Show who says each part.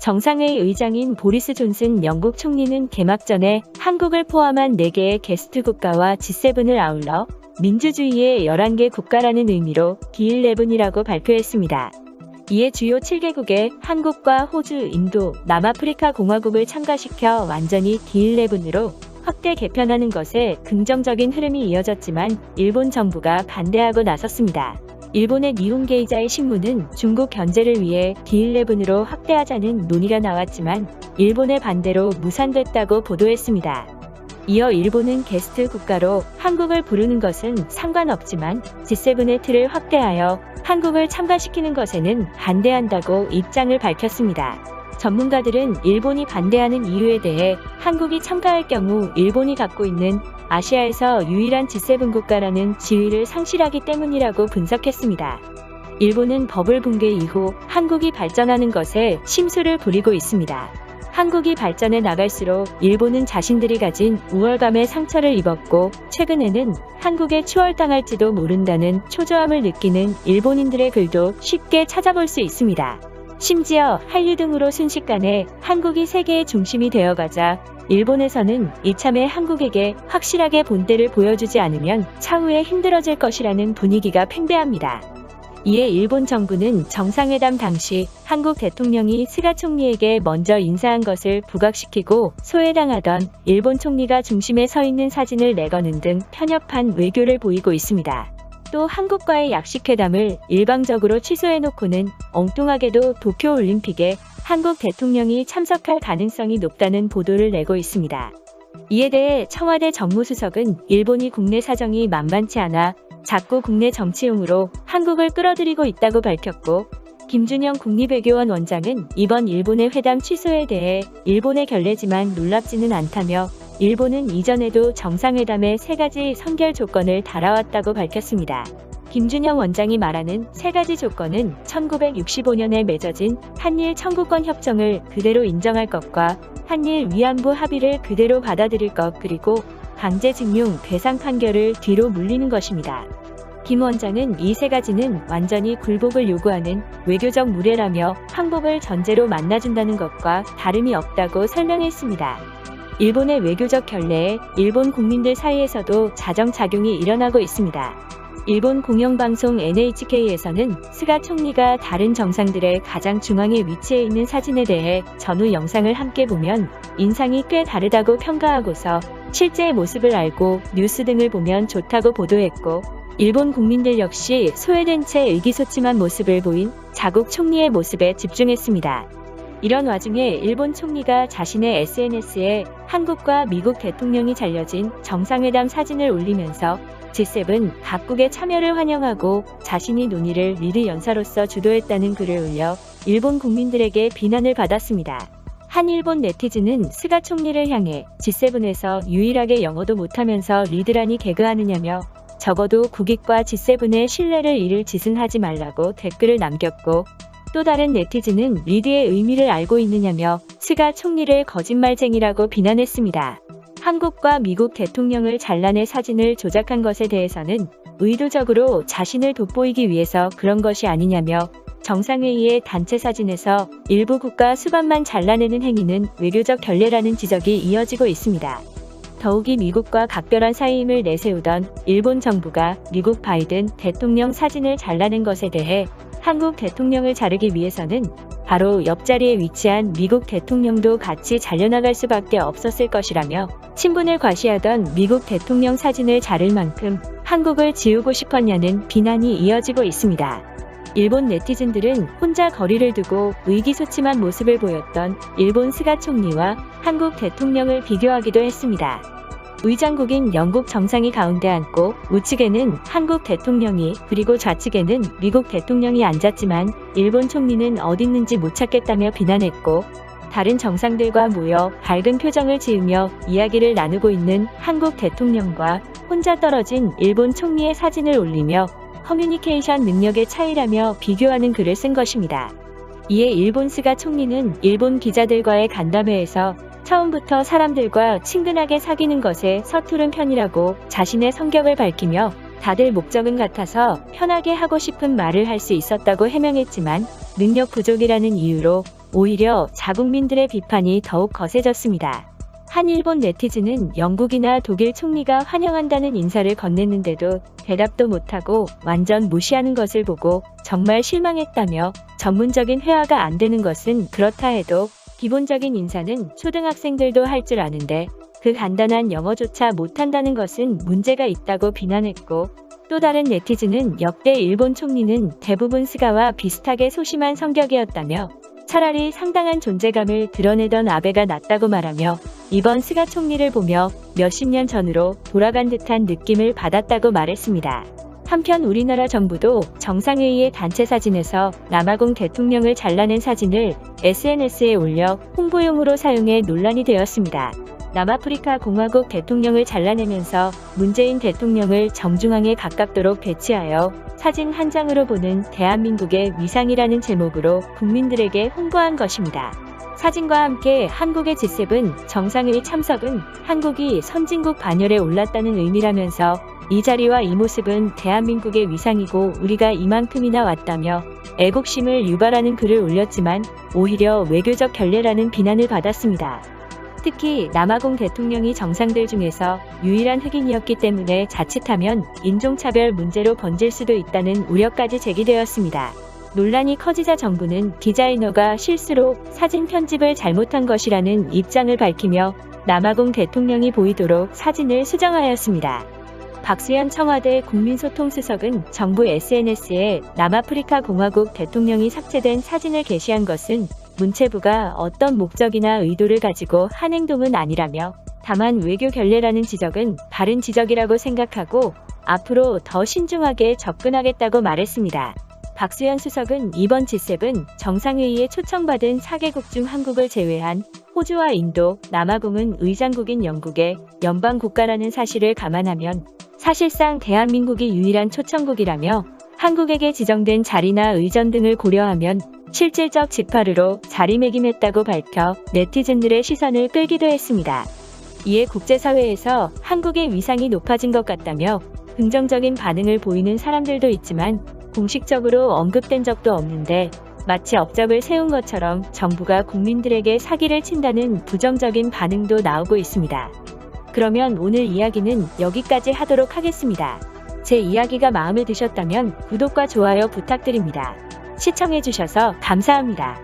Speaker 1: 정상회의 의장인 보리스 존슨 영국 총리는 개막 전에 한국을 포함한 4개의 게스트 국가와 G7을 아울러 민주주의의 11개 국가라는 의미로 D11이라고 발표했습니다. 이에 주요 7개국에 한국과 호주, 인도, 남아프리카 공화국을 참가시켜 완전히 D11으로 확대 개편하는 것에 긍정적인 흐름이 이어졌지만 일본 정부가 반대하고 나섰습니다. 일본의 니혼게이자의 신문은 중국 견제를 위해 D11으로 확대하자는 논의가 나왔지만 일본의 반대로 무산됐다고 보도했습니다. 이어 일본은 게스트 국가로 한국을 부르는 것은 상관없지만 G7의 틀을 확대하여 한국을 참가시키는 것에는 반대한다고 입장을 밝혔습니다. 전문가들은 일본이 반대하는 이유에 대해 한국이 참가할 경우 일본이 갖고 있는 아시아에서 유일한 G7 국가라는 지위를 상실하기 때문이라고 분석했습니다. 일본은 버블 붕괴 이후 한국이 발전하는 것에 심수를 부리고 있습니다. 한국이 발전해 나갈수록 일본은 자신들이 가진 우월감에 상처를 입었고 최근에는 한국에 추월당할지도 모른다는 초조함을 느끼는 일본인들의 글도 쉽게 찾아볼 수 있습니다. 심지어 한류 등으로 순식간에 한국이 세계의 중심이 되어가자 일본에서는 이참에 한국에게 확실하게 본때를 보여주지 않으면 차후에 힘들어질 것이라는 분위기가 팽배합니다. 이에 일본 정부는 정상회담 당시 한국 대통령이 스가 총리에게 먼저 인사한 것을 부각시키고 소외당하던 일본 총리가 중심에 서 있는 사진을 내거는 등 편협한 외교를 보이고 있습니다. 또 한국과의 약식회담을 일방적으로 취소해놓고는 엉뚱하게도 도쿄올림픽에 한국 대통령이 참석할 가능성이 높다는 보도를 내고 있습니다. 이에 대해 청와대 정무수석은 일본이 국내 사정이 만만치 않아 자꾸 국내 정치용으로 한국을 끌어들이고 있다고 밝혔고 김준영 국립외교원 원장은 이번 일본의 회담 취소에 대해 일본의 결례지만 놀랍지는 않다며 일본은 이전에도 정상회담에 3가지 선결 조건을 달아왔다고 밝혔습니다. 김준영 원장이 말하는 3가지 조건은 1965년에 맺어진 한일 청구권 협정을 그대로 인정할 것과 한일 위안부 합의를 그대로 받아들일 것 그리고 강제징용 배상 판결을 뒤로 물리는 것입니다. 김 원장은 이 3가지는 완전히 굴복을 요구하는 외교적 무례라며 항복을 전제로 만나준다는 것과 다름이 없다고 설명했습니다. 일본의 외교적 결례에 일본 국민들 사이에서도 자정작용이 일어나고 있습니다. 일본 공영방송 NHK에서는 스가 총리가 다른 정상들의 가장 중앙에 위치해 있는 사진에 대해 전후 영상을 함께 보면 인상이 꽤 다르다고 평가하고서 실제 모습을 알고 뉴스 등을 보면 좋다고 보도했고 일본 국민들 역시 소외된 채 의기소침한 모습을 보인 자국 총리의 모습에 집중했습니다. 이런 와중에 일본 총리가 자신의 SNS에 한국과 미국 대통령이 잘려진 정상회담 사진을 올리면서 G7 각국의 참여를 환영하고 자신이 논의를 리드 연사로서 주도했다는 글을 올려 일본 국민들에게 비난을 받았습니다. 한 일본 네티즌은 스가 총리를 향해 G7에서 유일하게 영어도 못하면서 리드라니 개그하느냐며 적어도 국익과 G7의 신뢰를 잃을 짓은 하지 말라고 댓글을 남겼고 또 다른 네티즌은 리드의 의미를 알고 있느냐며 스가 총리를 거짓말쟁이라고 비난했습니다. 한국과 미국 대통령을 잘라내 사진을 조작한 것에 대해서는 의도적으로 자신을 돋보이기 위해서 그런 것이 아니냐며 정상회의의 단체 사진에서 일부 국가 수반만 잘라내는 행위는 외교적 결례라는 지적이 이어지고 있습니다. 더욱이 미국과 각별한 사이임을 내세우던 일본 정부가 미국 바이든 대통령 사진을 잘라낸 것에 대해 한국 대통령을 자르기 위해서는 바로 옆자리에 위치한 미국 대통령도 같이 잘려나갈 수밖에 없었을 것이라며 친분을 과시하던 미국 대통령 사진을 자를 만큼 한국을 지우고 싶었냐는 비난이 이어지고 있습니다. 일본 네티즌들은 혼자 거리를 두고 의기소침한 모습을 보였던 일본 스가 총리와 한국 대통령을 비교하기도 했습니다. 의장국인 영국 정상이 가운데 앉고 우측에는 한국 대통령이 그리고 좌측에는 미국 대통령이 앉았지만 일본 총리는 어딨는지 못 찾겠다며 비난했고 다른 정상들과 모여 밝은 표정을 지으며 이야기를 나누고 있는 한국 대통령과 혼자 떨어진 일본 총리의 사진을 올리며 커뮤니케이션 능력의 차이라며 비교하는 글을 쓴 것입니다. 이에 일본 스가 총리는 일본 기자들과의 간담회에서 처음부터 사람들과 친근하게 사귀는 것에 서투른 편이라고 자신의 성격을 밝히며 다들 목적은 같아서 편하게 하고 싶은 말을 할 수 있었다고 해명했지만 능력 부족이라는 이유로 오히려 자국민들의 비판이 더욱 거세졌습니다. 한 일본 네티즌은 영국이나 독일 총리가 환영한다는 인사를 건넸는데도 대답도 못하고 완전 무시하는 것을 보고 정말 실망했다며, 전문적인 회화가 안 되는 것은 그렇다 해도 기본적인 인사는 초등학생들도 할 줄 아는데 그 간단한 영어조차 못한다는 것은 문제가 있다고 비난했고, 또 다른 네티즌은 역대 일본 총리는 대부분 스가와 비슷하게 소심한 성격이었다며 차라리 상당한 존재감을 드러내던 아베가 낫다고 말하며, 이번 스가 총리를 보며 몇십 년 전으로 돌아간 듯한 느낌을 받았다고 말했습니다. 한편 우리나라 정부도 정상회의의 단체 사진에서 남아공 대통령을 잘라낸 사진을 SNS에 올려 홍보용으로 사용해 논란이 되었습니다. 남아프리카 공화국 대통령을 잘라내면서 문재인 대통령을 정중앙에 가깝도록 배치하여 사진 한 장으로 보는 대한민국의 위상이라는 제목으로 국민들에게 홍보한 것입니다. 사진과 함께 한국의 G7 정상회의 참석은 한국이 선진국 반열에 올랐다는 의미라면서, 이 자리와 이 모습은 대한민국의 위상이고 우리가 이만큼이나 왔다며 애국심을 유발하는 글을 올렸지만 오히려 외교적 결례라는 비난을 받았습니다. 특히 남아공 대통령이 정상들 중에서 유일한 흑인이었기 때문에 자칫하면 인종차별 문제로 번질 수도 있다는 우려까지 제기되었습니다. 논란이 커지자 정부는 디자이너가 실수로 사진 편집을 잘못한 것이라는 입장을 밝히며 남아공 대통령이 보이도록 사진을 수정하였습니다. 박수현 청와대 국민소통수석은 정부 SNS에 남아프리카 공화국 대통령이 삭제된 사진을 게시한 것은 문체부가 어떤 목적이나 의도를 가지고 한 행동은 아니라며, 다만 외교 결례라는 지적은 바른 지적이라고 생각하고 앞으로 더 신중하게 접근하겠다고 말했습니다. 박수현 수석은 이번 G7 정상회의에 초청받은 4개국 중 한국을 제외한 호주와 인도, 남아공은 의장국인 영국의 연방국가라는 사실을 감안하면 사실상 대한민국이 유일한 초청국이라며, 한국에게 지정된 자리나 의전 등을 고려하면 실질적 직파르로 자리매김했다고 밝혀 네티즌들의 시선을 끌기도 했습니다. 이에 국제사회에서 한국의 위상이 높아진 것 같다며 긍정적인 반응을 보이는 사람들도 있지만 공식적으로 언급된 적도 없는데 마치 업적을 세운 것처럼 정부가 국민들에게 사기를 친다는 부정적인 반응도 나오고 있습니다. 그러면 오늘 이야기는 여기까지 하도록 하겠습니다. 제 이야기가 마음에 드셨다면 구독과 좋아요 부탁드립니다. 시청해주셔서 감사합니다.